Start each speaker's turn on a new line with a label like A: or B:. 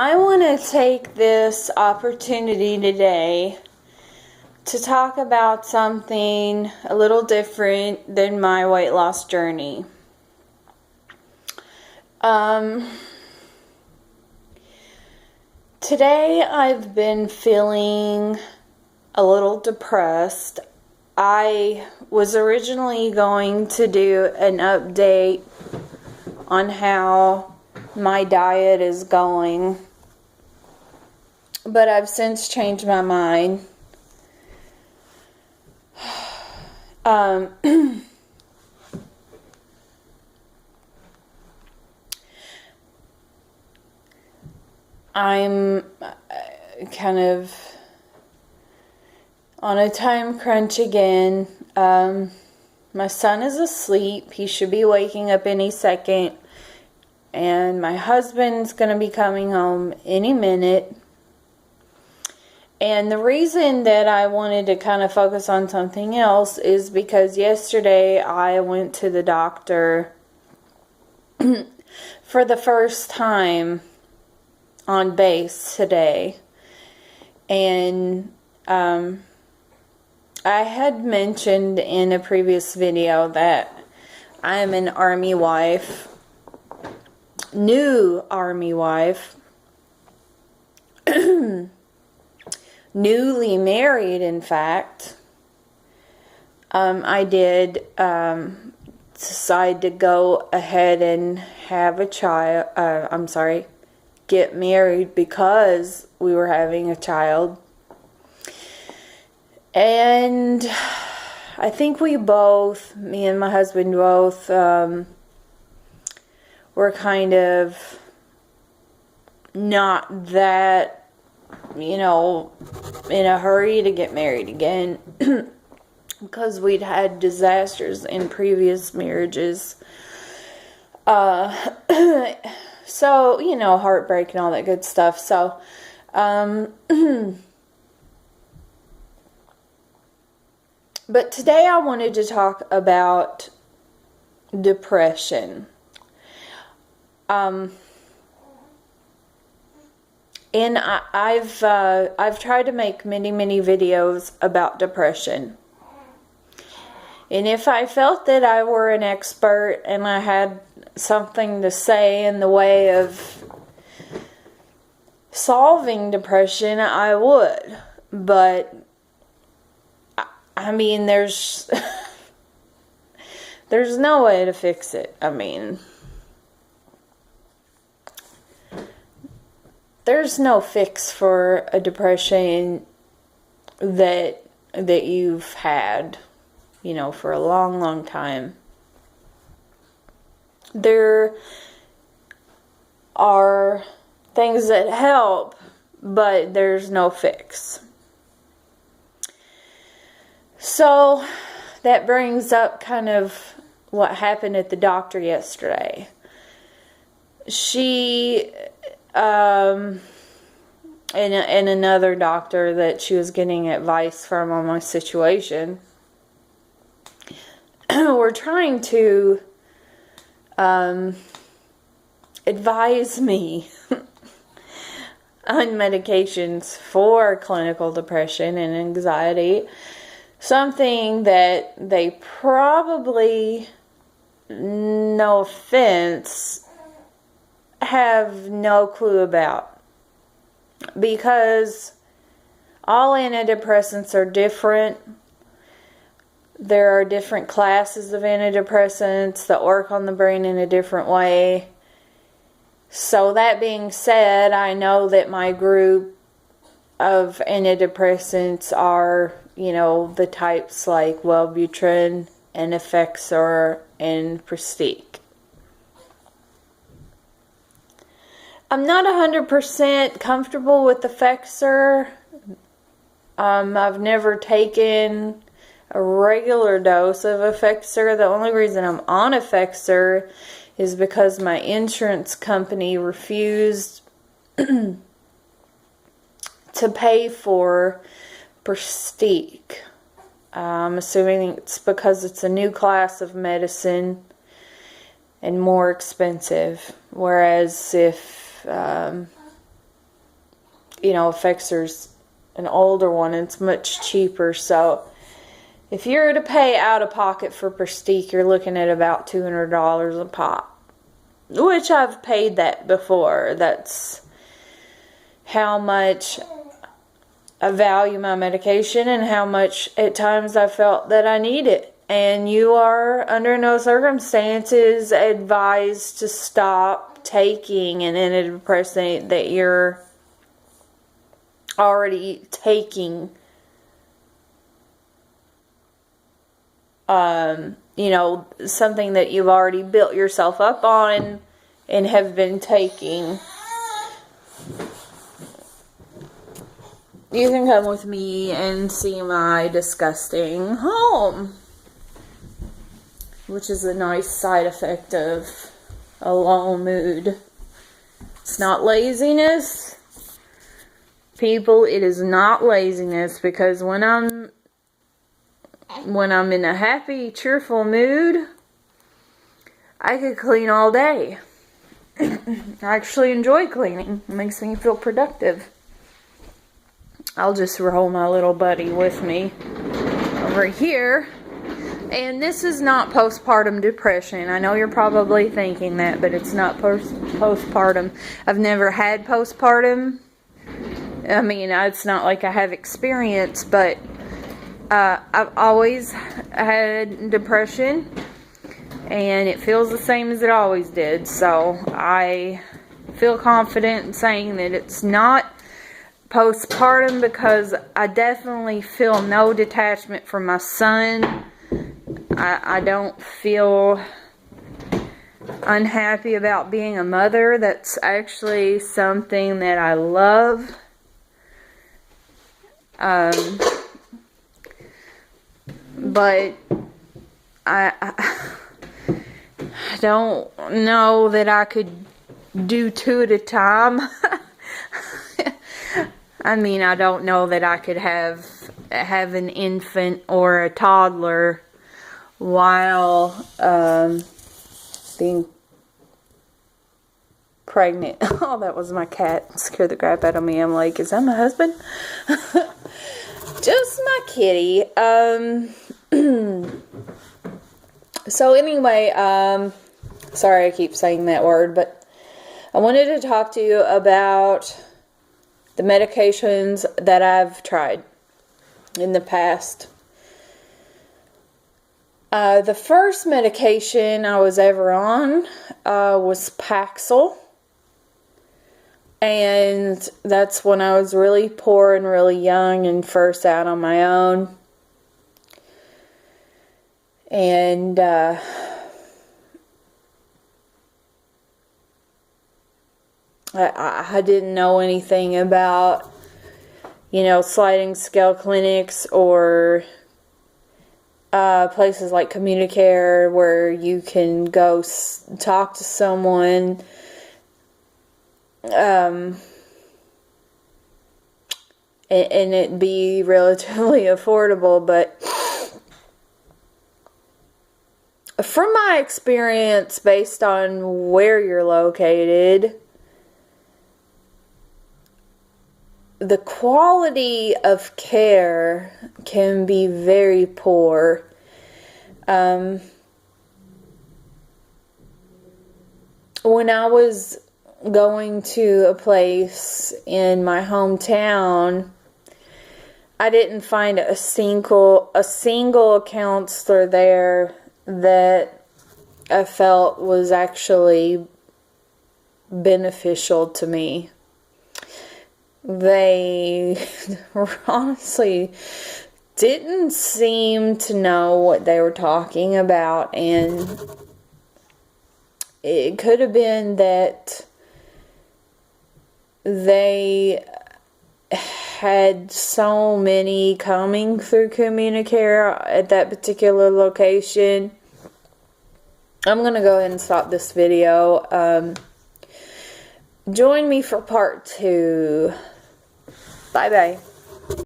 A: I want to take this opportunity today to talk about something a little different than my weight loss journey. Today I've been feeling a little depressed. I was originally going to do an update on how my diet is going, but I've since changed my mind. I'm kind of on a time crunch again. My son is asleep. He should be waking up any second. And my husband's going to be coming home any minute. And the reason that I wanted to kind of focus on something else is because yesterday I went to the doctor for the first time on base today. And I had mentioned in a previous video that I am an Army wife. New Army wife, newly married, in fact. I did decide to go ahead and have a child, get married because we were having a child. And I think me and my husband both, we're kind of not that, in a hurry to get married again because we'd had disasters in previous marriages. So, heartbreak and all that good stuff. So, but today I wanted to talk about depression. And I've tried to make many videos about depression. And if I felt that I were an expert and I had something to say in the way of solving depression, I would. But I mean, there's no way to fix it. I mean, there's no fix for a depression that you've had, for a long time. There are things that help, but there's no fix. So that brings up kind of what happened at the doctor yesterday. She and another doctor that she was getting advice from on my situation were trying to advise me on medications for clinical depression and anxiety, something that they probably, no offense, have no clue about, because all antidepressants are different. There are different classes of antidepressants that work on the brain in a different way. So that being said, I know that my group of antidepressants are, the types like Wellbutrin and Effexor and Prestige. I'm not 100% comfortable with Effexor. I've never taken a regular dose of Effexor. The only reason I'm on Effexor is because my insurance company refused to pay for Prestige. I'm assuming it's because it's a new class of medicine and more expensive. Whereas if Effexor's an older one. And it's much cheaper. So if you're to pay out of pocket for Prestige, you're looking at about $200 a pop. Which I've paid that before. That's how much I value my medication and how much at times I felt that I need it. And you are under no circumstances advised to stop taking an antidepressant that you're already taking. Something that you've already built yourself up on and have been taking. You can come with me and see my disgusting home, which is a nice side effect of a low mood. It's not laziness. People, it is not laziness, because when I'm in a happy, cheerful mood, I could clean all day. I actually enjoy cleaning. It makes me feel productive. I'll just roll my little buddy with me over here. And this is not postpartum depression. I know you're probably thinking that, but it's not postpartum. I've never had postpartum. I mean, it's not like I have experience, but I've always had depression, and it feels the same as it always did. So I feel confident in saying that it's not postpartum, because I definitely feel no detachment from my son. I don't feel unhappy about being a mother. That's actually something that I love. But I don't know that I could do two at a time. I mean, I don't know that I could have an infant or a toddler while being pregnant. Oh, that was my cat. It scared the crap out of me. I'm like, is that my husband? Just my kitty. So anyway, sorry I keep saying that word, but I wanted to talk to you about the medications that I've tried in the past. The first medication I was ever on was Paxil. And that's when I was really poor and really young and first out on my own. And I didn't know anything about, sliding scale clinics or places like Communicare where you can go talk to someone. And it be relatively affordable, but from my experience, based on where you're located, the quality of care can be very poor. When I was going to a place in my hometown, I didn't find a single counselor there that I felt was actually beneficial to me. They honestly didn't seem to know what they were talking about, and it could have been that they had so many coming through Communicare at that particular location. I'm going to go ahead and stop this video. Join me for part 2. Bye-bye.